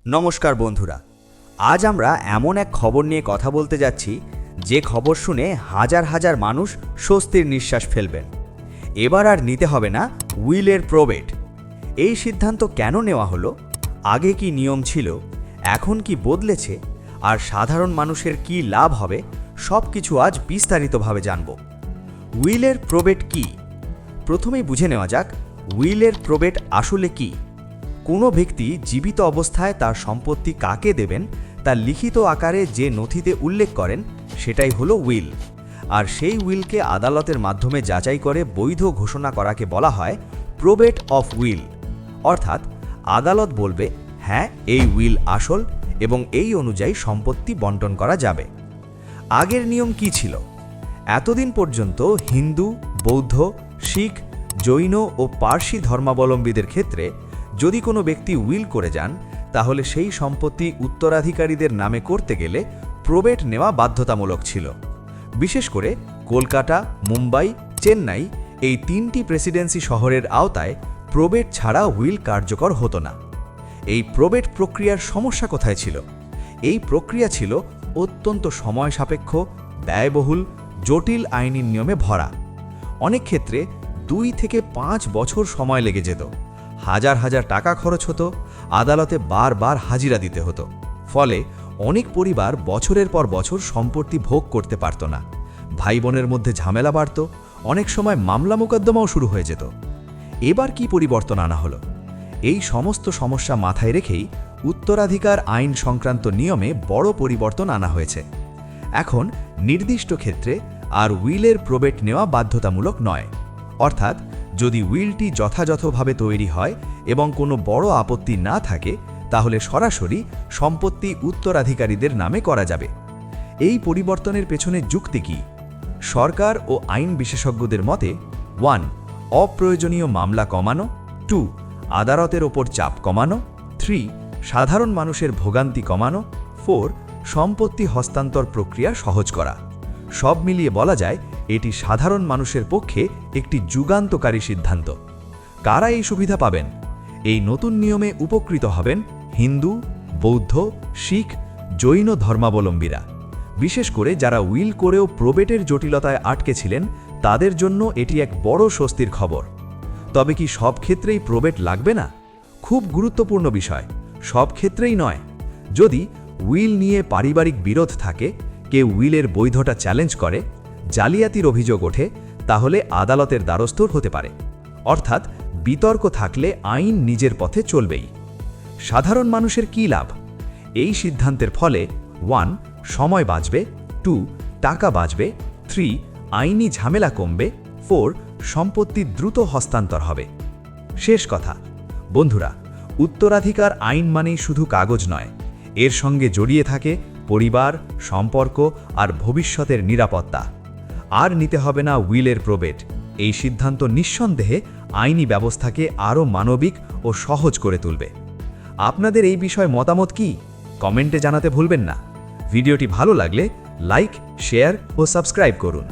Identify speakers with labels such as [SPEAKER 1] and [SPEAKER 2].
[SPEAKER 1] নমস্কার বন্ধুরা, আজ আমরা এমন এক খবর নিয়ে কথা বলতে যাচ্ছি যে খবর শুনে হাজার হাজার মানুষ স্বস্তির নিঃশ্বাস ফেলবেন। এবার আর নিতে হবে না উইলের প্রবেট। এই সিদ্ধান্ত কেন নেওয়া হলো, আগে কি নিয়ম ছিল, এখন কি বদলেছে, আর সাধারণ মানুষের কি লাভ হবে, সব কিছু আজ বিস্তারিতভাবে জানব। উইলের প্রবেট কি? প্রথমেই বুঝে নেওয়া যাক উইলের প্রবেট আসলে কি। কোনো ব্যক্তি জীবিত অবস্থায় তার সম্পত্তি কাকে দেবেন তা লিখিত আকারে যে নথিতে উল্লেখ করেন সেটাই হলো উইল। আর সেই উইলকে আদালতের মাধ্যমে যাচাই করে বৈধ ঘোষণা করাকে বলা হয় প্রবেট অফ উইল। অর্থাৎ আদালত বলবে, হ্যাঁ, এই উইল আসল এবং এই অনুযায়ী সম্পত্তি বণ্টন করা যাবে। আগের নিয়ম কি ছিল? এতদিন পর্যন্ত হিন্দু, বৌদ্ধ, শিখ, জৈন ও পার্সি ধর্মাবলম্বীদের ক্ষেত্রে যদি কোনো ব্যক্তি উইল করে যান, তাহলে সেই সম্পত্তি উত্তরাধিকারীদের নামে করতে গেলে প্রবেট নেওয়া বাধ্যতামূলক ছিল। বিশেষ করে কলকাতা, মুম্বাই, চেন্নাই এই তিনটি প্রেসিডেন্সি শহরের আওতায় প্রবেট ছাড়া উইল কার্যকর হতো না। এই প্রবেট প্রক্রিয়ার সমস্যা কোথায় ছিল? এই প্রক্রিয়া ছিল অত্যন্ত সময় সাপেক্ষ, ব্যয়বহুল, জটিল আইনি নিয়মে ভরা। অনেক ক্ষেত্রে 2 থেকে 5 বছর সময় লেগে যেত, হাজার হাজার টাকা খরচ হতো, আদালতে বারবার হাজিরা দিতে হতো। ফলে অনেক পরিবার বছরের পর বছর সম্পত্তি ভোগ করতে পারত না। ভাই বোনের মধ্যে ঝামেলা বাড়ত, অনেক সময় মামলা মোকদ্দমাও শুরু হয়ে যেত। এবার কি পরিবর্তন আনা হলো? এই সমস্ত সমস্যা মাথায় রেখেই উত্তরাধিকার আইন সংক্রান্ত নিয়মে বড় পরিবর্তন আনা হয়েছে। এখন নির্দিষ্ট ক্ষেত্রে আর উইলের প্রবেট নেওয়া বাধ্যতামূলক নয়। অর্থাৎ যদি উইলটি যথাযথভাবে তৈরি হয় এবং কোনো বড় আপত্তি না থাকে, তাহলে সরাসরি সম্পত্তি উত্তরাধিকারীদের নামে করা যাবে। এই পরিবর্তনের পেছনে যুক্তি কি? সরকার ও আইন বিশেষজ্ঞদের মতে 1. অপ্রয়োজনীয় মামলা কমানো, 2. আদালতের ওপর চাপ কমানো, 3. সাধারণ মানুষের ভোগান্তি কমানো, 4. সম্পত্তি হস্তান্তর প্রক্রিয়া সহজ করা। সব মিলিয়ে বলা যায় এটি সাধারণ মানুষের পক্ষে একটি যুগান্তকারী সিদ্ধান্ত। কারা এই সুবিধা পাবেন? এই নতুন নিয়মে উপকৃত হবেন হিন্দু, বৌদ্ধ, শিখ, জৈন ধর্মাবলম্বীরা। বিশেষ করে যারা উইল করেও প্রবেটের জটিলতায় আটকে ছিলেন, তাদের জন্য এটি এক বড় স্বস্তির খবর। তবে কি সব ক্ষেত্রেই প্রবেট লাগবে না? খুব গুরুত্বপূর্ণ বিষয়, সব ক্ষেত্রেই নয়। যদি উইল নিয়ে পারিবারিক বিরোধ থাকে, কেউ উইলের বৈধতা চ্যালেঞ্জ করে, জালিয়াতির অভিযোগ ওঠে, তাহলে আদালতের দ্বারস্থ হতে পারে। অর্থাৎ বিতর্ক থাকলে আইন নিজের পথে চলবেই। সাধারণ মানুষের কী লাভ? এই সিদ্ধান্তের ফলে 1. সময় বাঁচবে, 2. টাকা বাঁচবে, 3. আইনি ঝামেলা কমবে, 4. সম্পত্তি দ্রুত হস্তান্তর হবে। শেষ কথা বন্ধুরা, উত্তরাধিকার আইন মানেই শুধু কাগজ নয়, এর সঙ্গে জড়িয়ে থাকে পরিবার, সম্পর্ক আর ভবিষ্যতের নিরাপত্তা। আর নিতে হবে না উইলের প্রবেট। এই সিদ্ধান্ত নিঃসন্দেহে আইনি ব্যবস্থাকে আরও মানবিক ও সহজ করে তুলবে। আপনাদের এই বিষয়ে মতামত কি? কমেন্টে জানাতে ভুলবেন না। ভিডিওটি ভালো লাগলে লাইক, শেয়ার ও সাবস্ক্রাইব করুন।